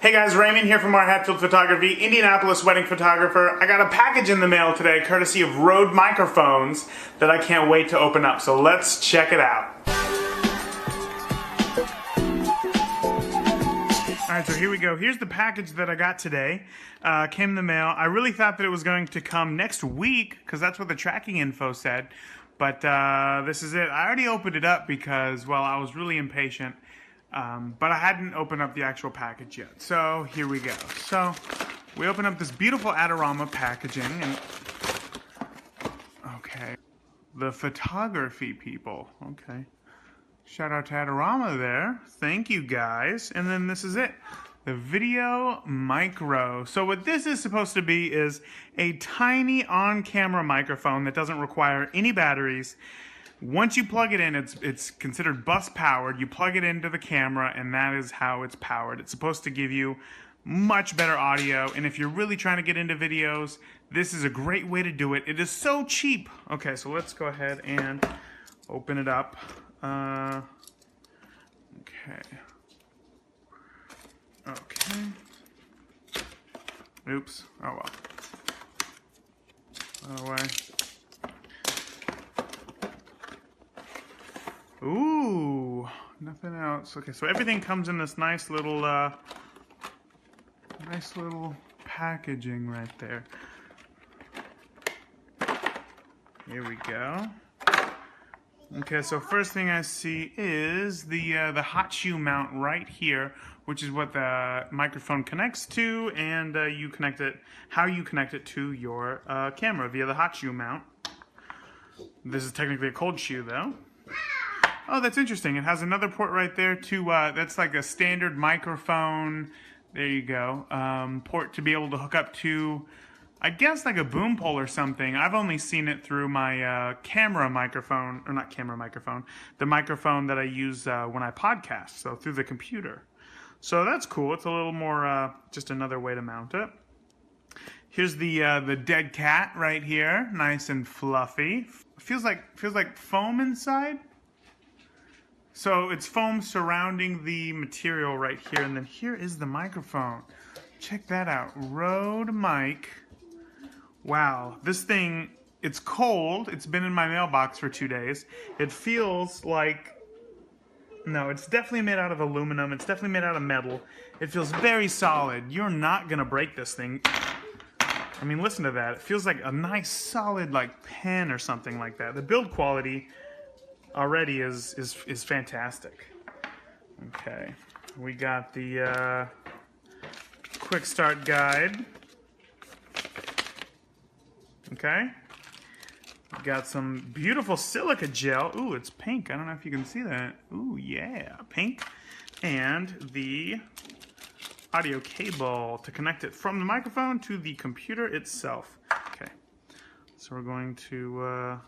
Hey guys, Raymond here from our Hatfield Photography, Indianapolis wedding photographer. I got a package in the mail today courtesy of RØDE microphones that I can't wait to open up, so let's check it out. Alright, so here we go. Here's the package that I got today. Came in the mail. I really thought that it was going to come next week because that's what the tracking info said, but this is it. I already opened it up because, well, I was really impatient. But I hadn't opened up the actual package yet. So here we go. So we open up this beautiful Adorama packaging and okay. The photography people. Okay. Shout out to Adorama there. Thank you guys. And then this is it. The VideoMicro. So what this is supposed to be is a tiny on-camera microphone that doesn't require any batteries. Once you plug it in, it's considered bus powered. You plug it into the camera and that is how it's powered. It's supposed to give you much better audio, and if you're really trying to get into videos, this is a great way to do it. It is so cheap. Okay, so let's go ahead and open it up. Okay. Oops. Oh well. By the way. Ooh, nothing else. Okay, so everything comes in this nice little packaging right there. Here we go. Okay, so first thing I see is the hot shoe mount right here, which is what the microphone connects to, and you connect it, how you connect it to your camera via the hot shoe mount. This is technically a cold shoe though. Oh, that's interesting. It has another port right there to, that's like a standard microphone, there you go, port to be able to hook up to, I guess like a boom pole or something. I've only seen it through my camera microphone, or not camera microphone, the microphone that I use when I podcast, so through the computer. So that's cool. It's a little more, just another way to mount it. Here's the dead cat right here, nice and fluffy. Feels like foam inside. So it's foam surrounding the material right here, and then here is the microphone. Check that out, RØDE mic. Wow, this thing, it's cold. It's been in my mailbox for 2 days. It feels like, no, it's definitely made out of aluminum. It's definitely made out of metal. It feels very solid. You're not gonna break this thing. I mean, listen to that. It feels like a nice solid like pen or something like that. The build quality already is fantastic. Okay, we got the quick start guide. Okay, we got some beautiful silica gel. Ooh, it's pink. I don't know if you can see that. Ooh, yeah, pink. And the audio cable to connect it from the microphone to the computer itself. Okay, so we're going to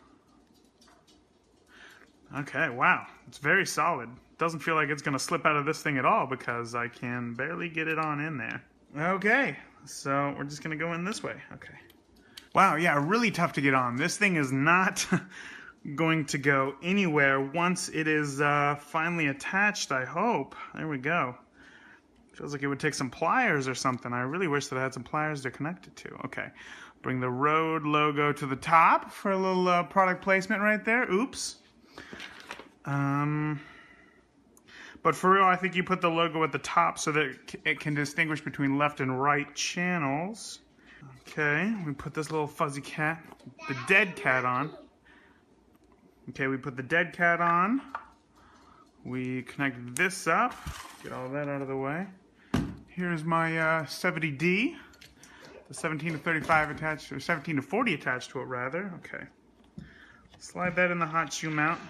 okay, wow, it's very solid. Doesn't feel like it's gonna slip out of this thing at all because I can barely get it on in there. Okay, so we're just gonna go in this way. Okay. Wow, yeah, really tough to get on. This thing is not going to go anywhere once it is finally attached, I hope. There we go. Feels like it would take some pliers or something. I really wish that I had some pliers to connect it to. Okay, bring the RØDE logo to the top for a little product placement right there. Oops. But for real, I think you put the logo at the top so that it can distinguish between left and right channels. Okay, we put this little fuzzy cat, the dead cat on. Okay, we put the dead cat on. We connect this up, get all that out of the way. Here's my 70D, the 17 to 35 attached, or 17 to 40 attached to it rather. Okay. Slide that in the hot shoe mount.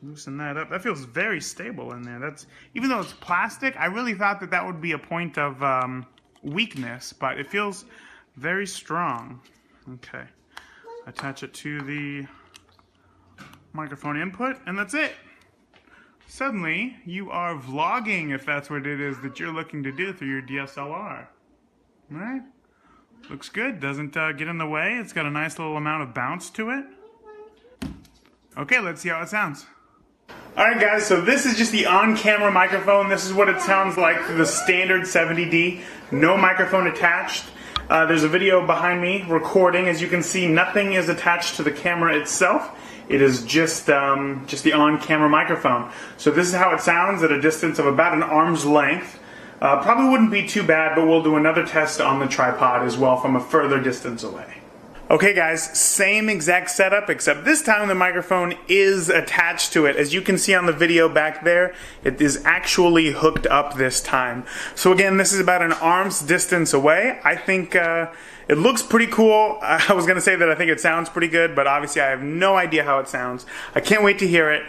Loosen that up. That feels very stable in there. That's, even though it's plastic, I really thought that that would be a point of weakness, but it feels very strong. Okay. Attach it to the microphone input, and that's it. Suddenly, you are vlogging if that's what it is that you're looking to do through your DSLR. All right? Looks good. Doesn't get in the way. It's got a nice little amount of bounce to it. Okay, let's see how it sounds. Alright guys, so this is just the on-camera microphone. This is what it sounds like for the standard 70D. No microphone attached. There's a video behind me recording. As you can see, nothing is attached to the camera itself. It is just the on-camera microphone. So this is how it sounds at a distance of about an arm's length. Probably wouldn't be too bad, but we'll do another test on the tripod as well from a further distance away. Okay guys, same exact setup, except this time the microphone is attached to it. As you can see on the video back there, it is actually hooked up this time. So again, this is about an arm's distance away. I think it looks pretty cool. I was going to say that I think it sounds pretty good, but obviously I have no idea how it sounds. I can't wait to hear it.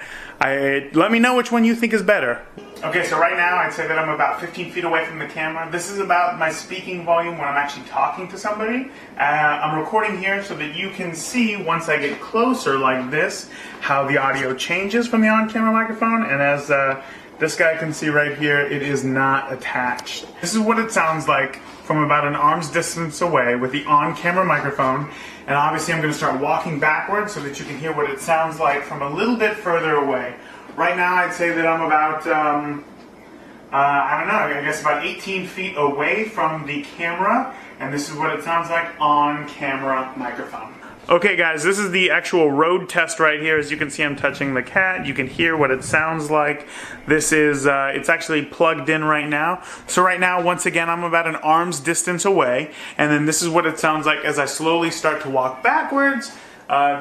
Let me know which one you think is better. Okay, so right now I'd say that I'm about 15 feet away from the camera. This is about my speaking volume when I'm actually talking to somebody. I'm recording here so that you can see once I get closer like this how the audio changes from the on-camera microphone, and as this guy can see right here, it is not attached. This is what it sounds like from about an arm's distance away with the on-camera microphone. And obviously I'm going to start walking backwards so that you can hear what it sounds like from a little bit further away. Right now I'd say that I'm about, I don't know, I guess about 18 feet away from the camera. And this is what it sounds like on camera microphone. Okay guys, this is the actual Rode test right here. As you can see, I'm touching the cat. You can hear what it sounds like. This is, it's actually plugged in right now. So right now, once again, I'm about an arm's distance away. And then this is what it sounds like as I slowly start to walk backwards.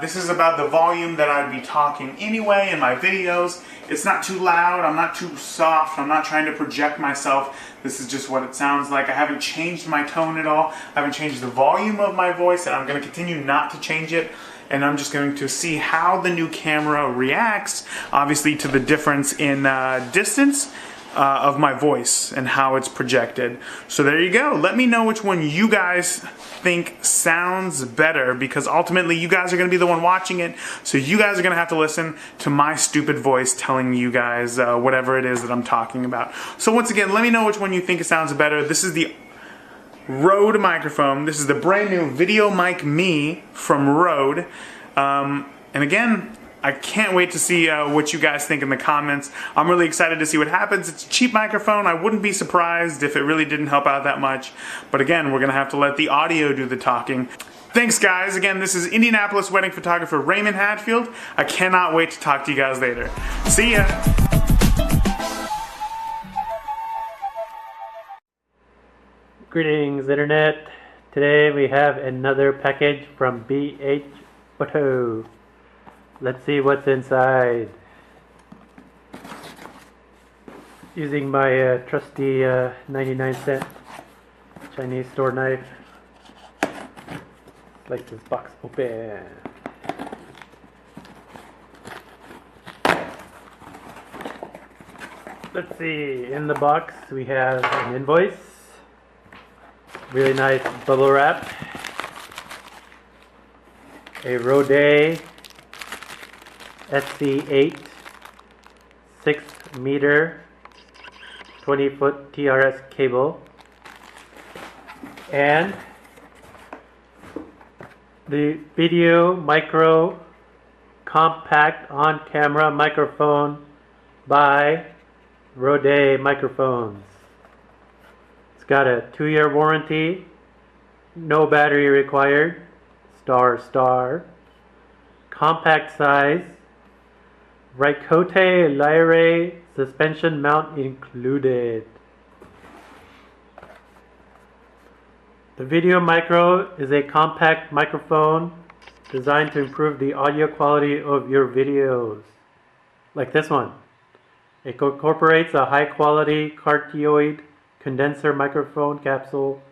This is about the volume that I'd be talking anyway in my videos. It's not too loud, I'm not too soft, I'm not trying to project myself. This is just what it sounds like. I haven't changed my tone at all. I haven't changed the volume of my voice, and I'm going to continue not to change it. And I'm just going to see how the new camera reacts, obviously, to the difference in distance of my voice and how it's projected. So there you go. Let me know which one you guys think sounds better, because ultimately you guys are going to be the one watching it, so you guys are going to have to listen to my stupid voice telling you guys whatever it is that I'm talking about. So once again, let me know which one you think sounds better. This is the Rode microphone. This is the brand new VideoMic Me from Rode. And again, I can't wait to see what you guys think in the comments. I'm really excited to see what happens. It's a cheap microphone. I wouldn't be surprised if it really didn't help out that much. But again, we're going to have to let the audio do the talking. Thanks, guys. Again, this is Indianapolis wedding photographer Raymond Hatfield. I cannot wait to talk to you guys later. See ya. Greetings, Internet. Today we have another package from BH Auto. Let's see what's inside. Using my trusty 99-cent Chinese store knife. Like this box open. Let's see, in the box we have an invoice. Really nice bubble wrap. A Rode SC8 6-meter 20-foot TRS cable, and the VideoMicro compact on-camera microphone by Rode Microphones. It's got a 2-year warranty, no battery required, star, compact size, Ricote Lyre suspension mount included. The VideoMicro is a compact microphone designed to improve the audio quality of your videos. Like this one. It incorporates a high-quality cardioid condenser microphone capsule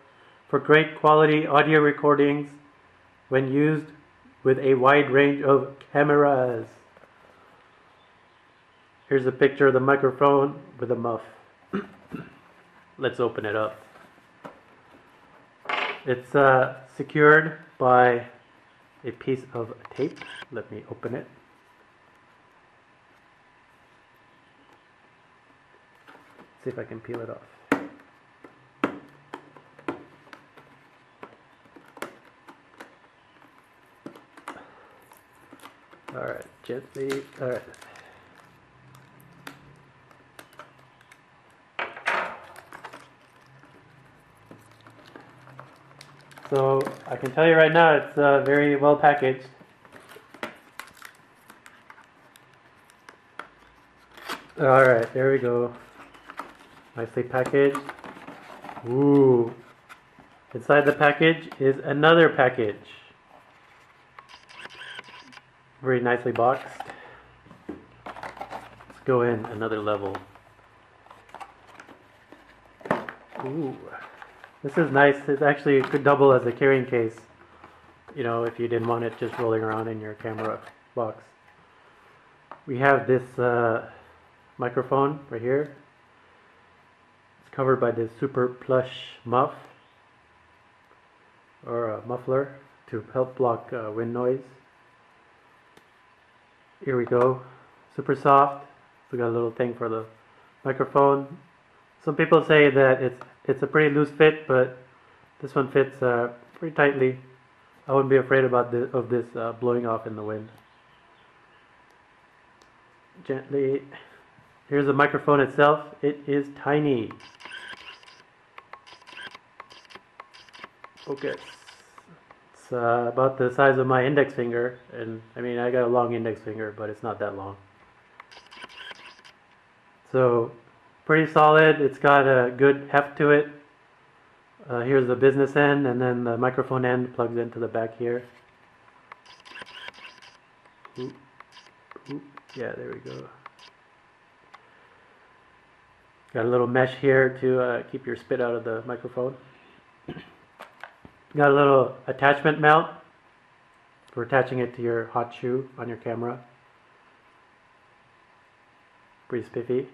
for great quality audio recordings when used with a wide range of cameras. Here's a picture of the microphone with a muff. Let's open it up. It's secured by a piece of tape. Let me open it. See if I can peel it off. Alright, gently. Alright. So I can tell you right now, it's very well packaged. Alright, there we go. Nicely packaged. Ooh. Inside the package is another package. Very nicely boxed. Let's go in another level. Ooh. This is nice. It actually could double as a carrying case, you know, if you didn't want it just rolling around in your camera box. We have this microphone right here. It's covered by this super plush muff or a muffler to help block wind noise. Here we go. Super soft. We got a little thing for the microphone. Some people say that it's a pretty loose fit, but this one fits pretty tightly. I wouldn't be afraid about of this blowing off in the wind. Gently. Here's the microphone itself. It is tiny. Focus. It's about the size of my index finger, and I mean, I got a long index finger, but it's not that long. So pretty solid. It's got a good heft to it. Here's the business end, and then the microphone end plugs into the back here. Oop. Oop. Yeah, there we go. Got a little mesh here to keep your spit out of the microphone. Got a little attachment mount for attaching it to your hot shoe on your camera. Pretty spiffy.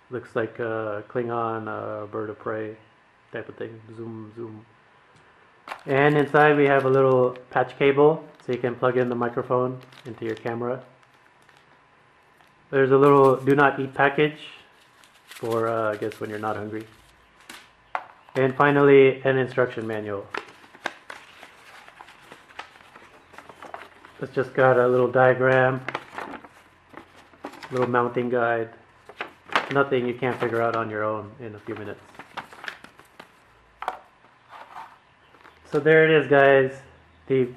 Looks like a Klingon bird of prey type of thing. Zoom, zoom. And inside we have a little patch cable so you can plug in the microphone into your camera. There's a little do not eat package for I guess when you're not hungry. And finally, an instruction manual. It's just got a little diagram, little mounting guide. Nothing you can't figure out on your own in a few minutes. So there it is, guys. The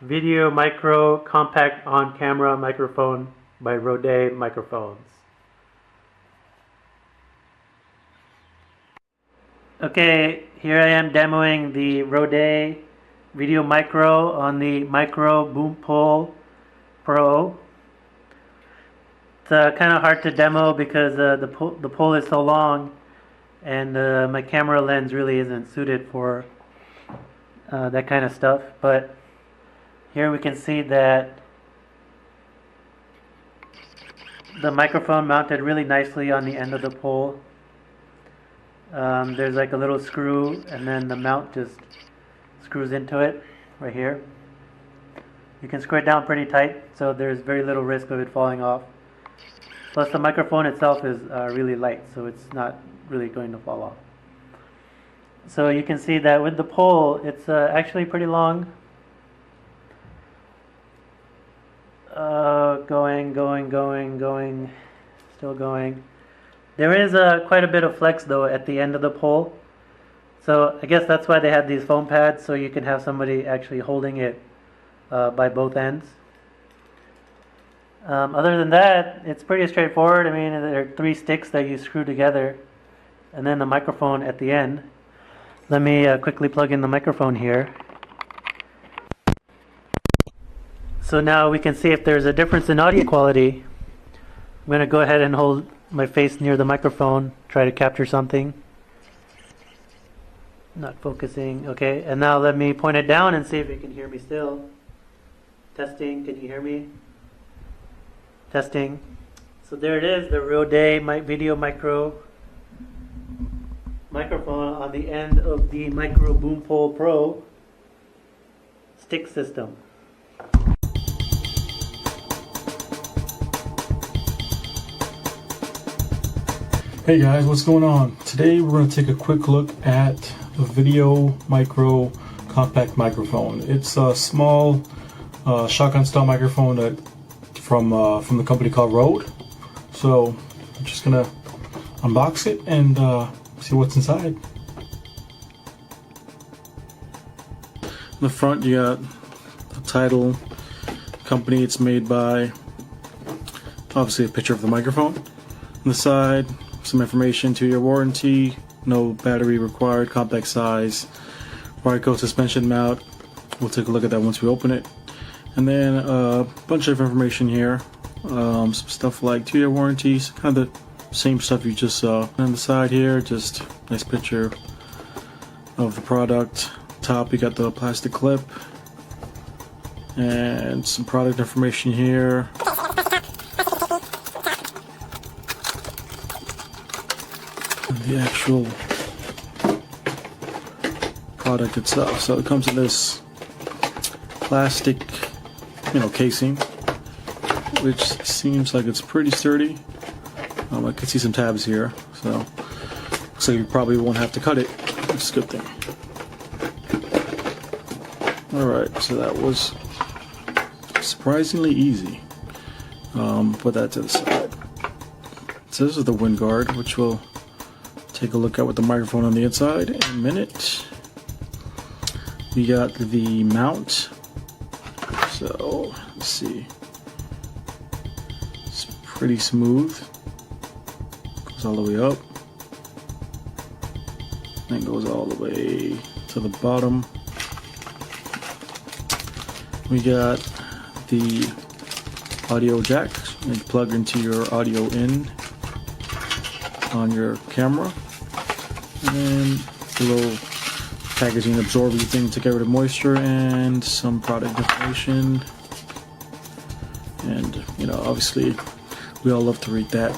VideoMicro Compact On-Camera Microphone by RØDE Microphones. Okay, here I am demoing the RØDE VideoMicro on the Micro Boom Pole Pro. It's kind of hard to demo because the pole is so long, and my camera lens really isn't suited for that kind of stuff. But here we can see that the microphone mounted really nicely on the end of the pole. There's like a little screw, and then the mount just screws into it right here. You can screw it down pretty tight, so there's very little risk of it falling off. Plus the microphone itself is really light, so it's not really going to fall off. So you can see that with the pole, it's actually pretty long. Going, still going. There is quite a bit of flex though at the end of the pole. So I guess that's why they had these foam pads, so you can have somebody actually holding it by both ends. Other than that, it's pretty straightforward. I mean, there are 3 sticks that you screw together, and then the microphone at the end. Let me quickly plug in the microphone here. So now we can see if there's a difference in audio quality. I'm going to go ahead and hold my face near the microphone, try to capture something. Not focusing. Okay, and now let me point it down and see if you can hear me still. Testing, can you hear me? Testing. So there it is, the RØDE VideoMicro microphone on the end of the Micro Boom Pole Pro stick system. Hey guys, what's going on? Today we're going to take a quick look at the VideoMicro Compact Microphone. It's a small shotgun style microphone that from the company called RØDE. So I'm just going to unbox it and see what's inside. In the front you got the title, company it's made by, obviously a picture of the microphone. On the side, some information, 2-year warranty, no battery required, compact size, Ryco suspension mount. We'll take a look at that once we open it. And then a bunch of information here, some stuff like 2-year warranties, kind of the same stuff you just saw. On the side here, just nice picture of the product. Top, you got the plastic clip and some product information here. The actual product itself. So it comes in this plastic, casing, which seems like it's pretty sturdy. I can see some tabs here, so looks like you probably won't have to cut it, which is a good thing. Alright, so that was surprisingly easy. Put that to the side. So this is the wind guard, which we'll take a look at with the microphone on the inside in a minute. We got the mount. So let's see. It's pretty smooth. Goes all the way up. And goes all the way to the bottom. We got the audio jack. You plug into your audio in on your camera. And then the little packaging absorber thing to get rid of moisture, and some product information. And obviously we all love to read that.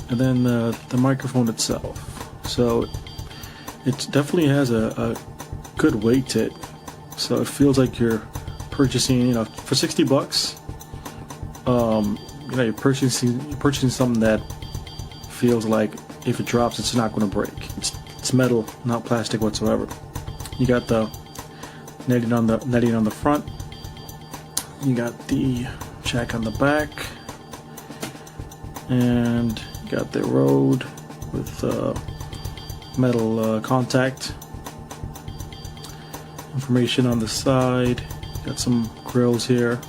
And then the microphone itself. So it definitely has a good weight to it. So it feels like you're purchasing, for $60. You're purchasing something that feels like if it drops, it's not going to break. It's metal, not plastic whatsoever. You got the netting on the front. You got the jack on the back, and you got the Rode with metal contact. Information on the side. Got some grills here.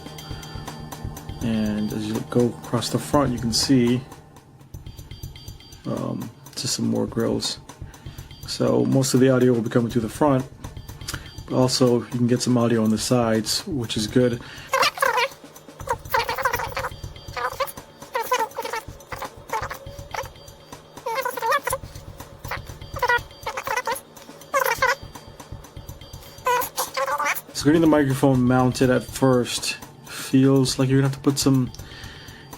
And as you go across the front, you can see just some more grills. So most of the audio will be coming through the front, but also you can get some audio on the sides, which is good. So getting the microphone mounted at first feels like you're gonna have to put some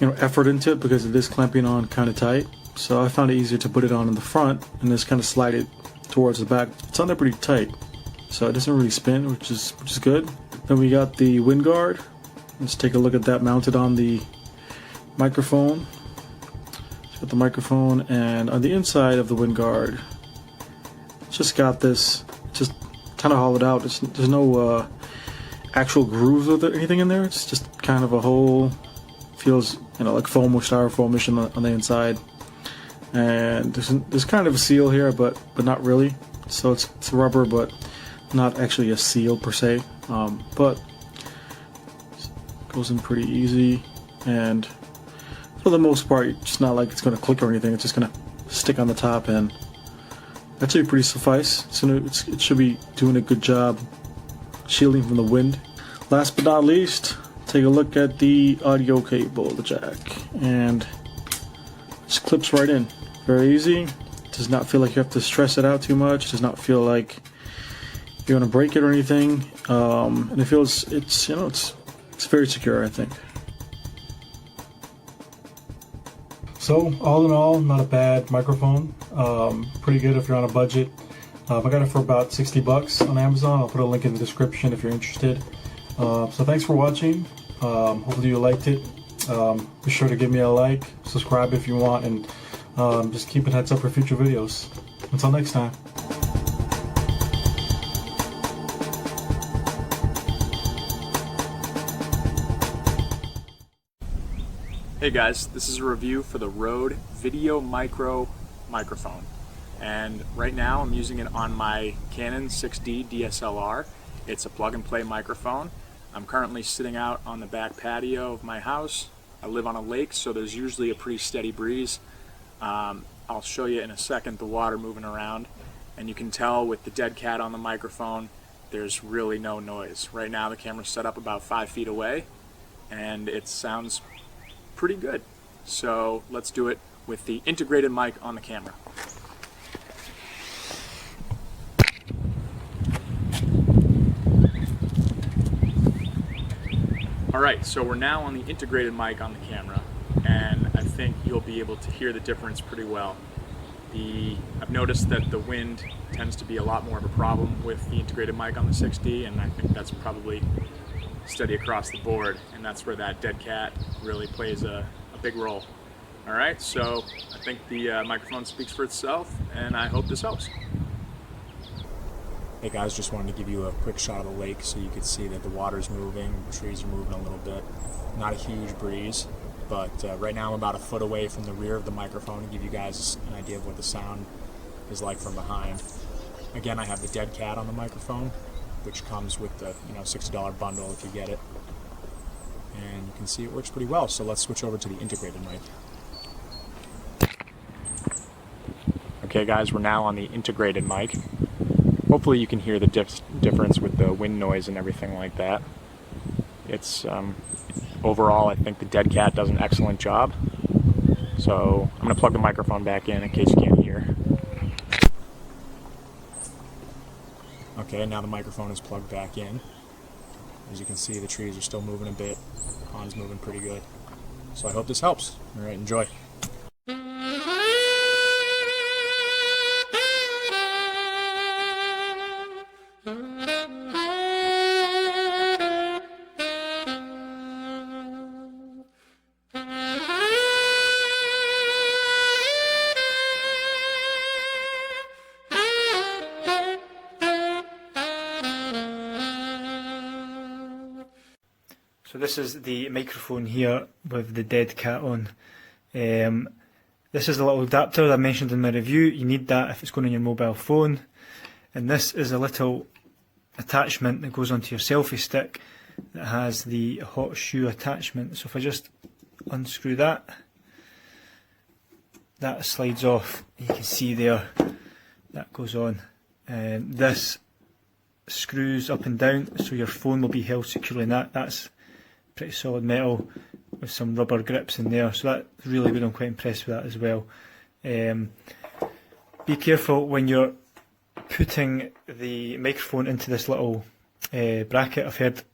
effort into it, because it is clamping on kind of tight. So I found it easier to put it on in the front and just kind of slide it towards the back. It's on there pretty tight, so it doesn't really spin, which is good. Then we got the wind guard. Let's take a look at that mounted on the microphone. So got the microphone, and on the inside of the wind guard, it's just got this, just kind of hollowed out. There's no actual grooves or anything in there. It's just kind of a hole. Feels like foam or styrofoamish on the inside. And there's kind of a seal here, but not really. So it's rubber, but not actually a seal per se. But it goes in pretty easy, and for the most part, it's not like it's going to click or anything. It's just going to stick on the top, and that should be pretty suffice. It should be doing a good job shielding from the wind. Last but not least, take a look at the audio cable, the jack, and it just clips right in. Very easy. Does not feel like you have to stress it out too much. Does not feel like you're gonna break it or anything. And it feels it's very secure, I think. So all in all, not a bad microphone. Pretty good if you're on a budget. I got it for about $60 on Amazon. I'll put a link in the description if you're interested. So thanks for watching. Hopefully you liked it. Be sure to give me a like, subscribe if you want, and just keep a heads up for future videos. Until next time. Hey guys, this is a review for the RØDE VideoMicro microphone. And right now I'm using it on my Canon 6D DSLR. It's a plug-and-play microphone. I'm currently sitting out on the back patio of my house. I live on a lake, so there's usually a pretty steady breeze. I'll show you in a second the water moving around, and you can tell with the dead cat on the microphone there's really no noise. Right now the camera's set up about 5 feet away and it sounds pretty good. So let's do it with the integrated mic on the camera. Alright, so we're now on the integrated mic on the camera, and I think you'll be able to hear the difference pretty well. I've noticed that the wind tends to be a lot more of a problem with the integrated mic on the 6D, and I think that's probably steady across the board, and that's where that dead cat really plays a big role. Alright, so I think the microphone speaks for itself, and I hope this helps. Hey guys, just wanted to give you a quick shot of the lake so you could see that the water's moving, the trees are moving a little bit. Not a huge breeze, but right now I'm about a foot away from the rear of the microphone to give you guys an idea of what the sound is like from behind. Again, I have the dead cat on the microphone, which comes with the $60 bundle if you get it. And you can see it works pretty well, so let's switch over to the integrated mic. Okay guys, we're now on the integrated mic. Hopefully you can hear the difference with the wind noise and everything like that. It's overall, I think the dead cat does an excellent job. So I'm going to plug the microphone back in case you can't hear. Okay, now the microphone is plugged back in. As you can see, the trees are still moving a bit. The pond's moving pretty good. So I hope this helps. Alright, enjoy. So this is the microphone here with the dead cat on. This is a little adapter that I mentioned in my review. You need that if it's going on your mobile phone. And this is a little attachment that goes onto your selfie stick that has the hot shoe attachment. So if I just unscrew that, that slides off. You can see there, that goes on. And this screws up and down, so your phone will be held securely in that. That's pretty solid metal with some rubber grips in there, so that's really good. I'm quite impressed with that as well. Be careful when you're putting the microphone into this little bracket. I've heard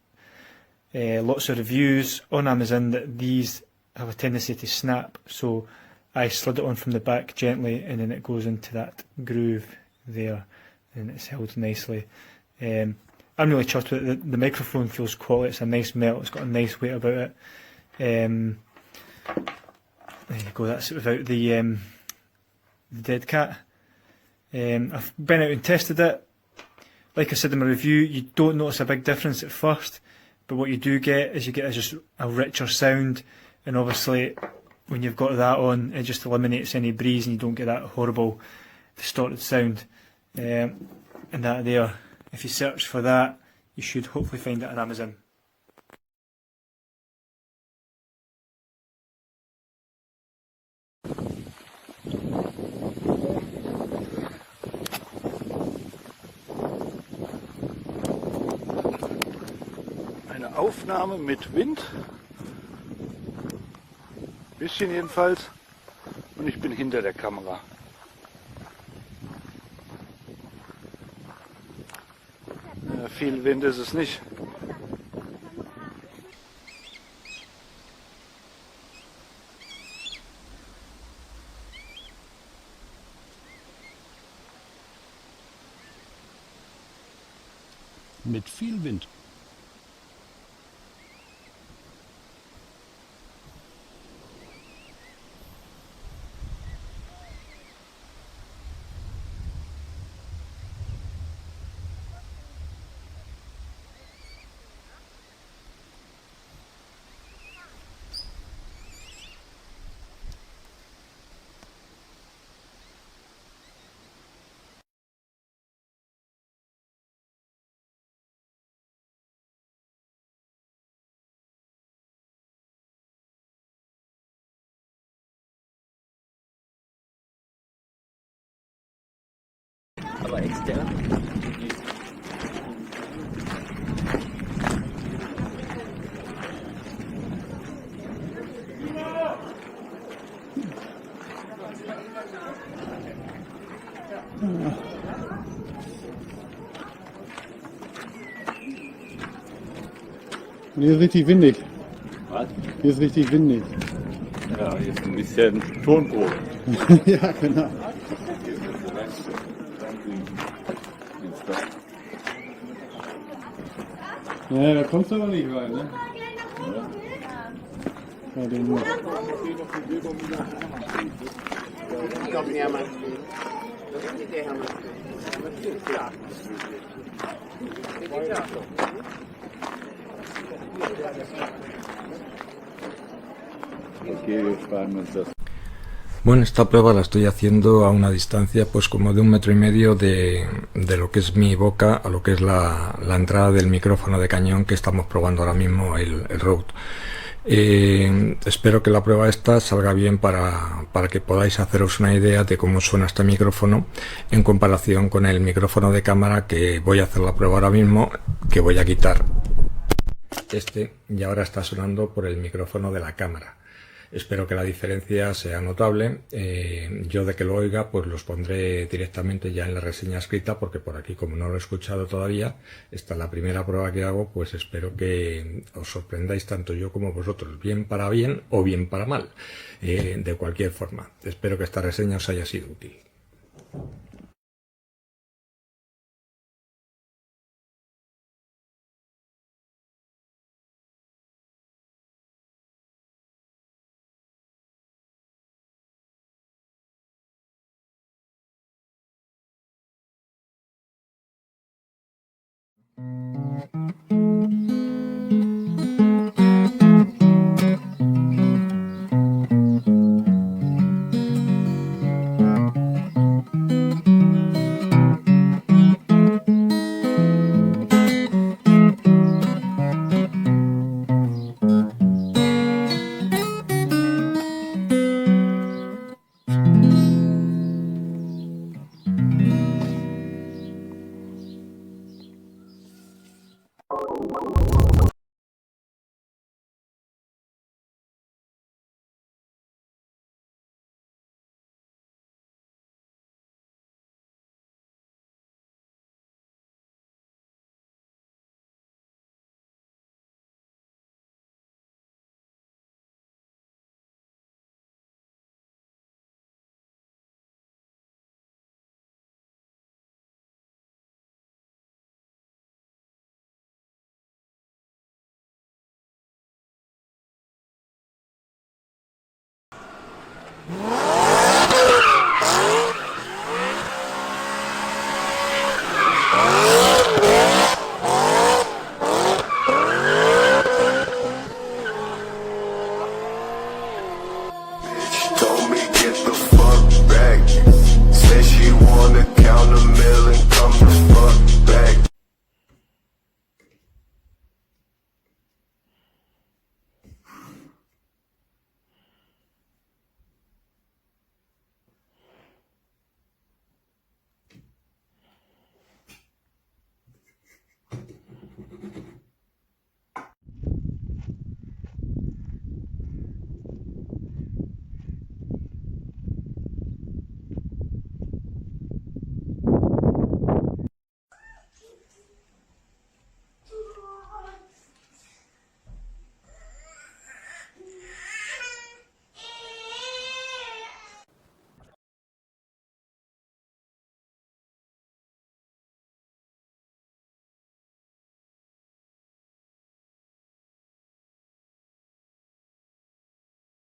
lots of reviews on Amazon that these have a tendency to snap, so I slid it on from the back gently and then it goes into that groove there and it's held nicely. I'm really chuffed with it. The microphone feels quality. It's a nice metal. It's got a nice weight about it. There you go. That's without the dead cat. I've been out and tested it. Like I said in my review, you don't notice a big difference at first, but what you do get is just a richer sound. And obviously, when you've got that on, it just eliminates any breeze, and you don't get that horrible distorted sound. And that there. If you search for that, you should hopefully find it on Amazon. Eine Aufnahme mit Wind, bisschen jedenfalls, und ich bin hinter der Kamera. Viel Wind ist es nicht. Mit viel Wind. aber extern. Hier ist richtig windig. Was? Hier ist richtig windig. Ja, hier ist ein bisschen Tonprobe. Ja, genau. Naja, da kommst du aber nicht rein, ne? Ja, den nur. Okay, wir sparen uns das. Bueno, esta prueba la estoy haciendo a una distancia pues como de 1,5 metros de lo que es mi boca a lo que es la entrada del micrófono de cañón que estamos probando ahora mismo, el Rode. Espero que la prueba esta salga bien para que podáis haceros una idea de cómo suena este micrófono en comparación con el micrófono de cámara que voy a hacer la prueba ahora mismo, que voy a quitar este y ahora está sonando por el micrófono de la cámara. Espero que la diferencia sea notable. Yo de que lo oiga pues los pondré directamente ya en la reseña escrita, porque por aquí, como no lo he escuchado todavía, esta es la primera prueba que hago, pues espero que os sorprendáis tanto yo como vosotros, bien o bien para mal. De cualquier forma, espero que esta reseña os haya sido útil.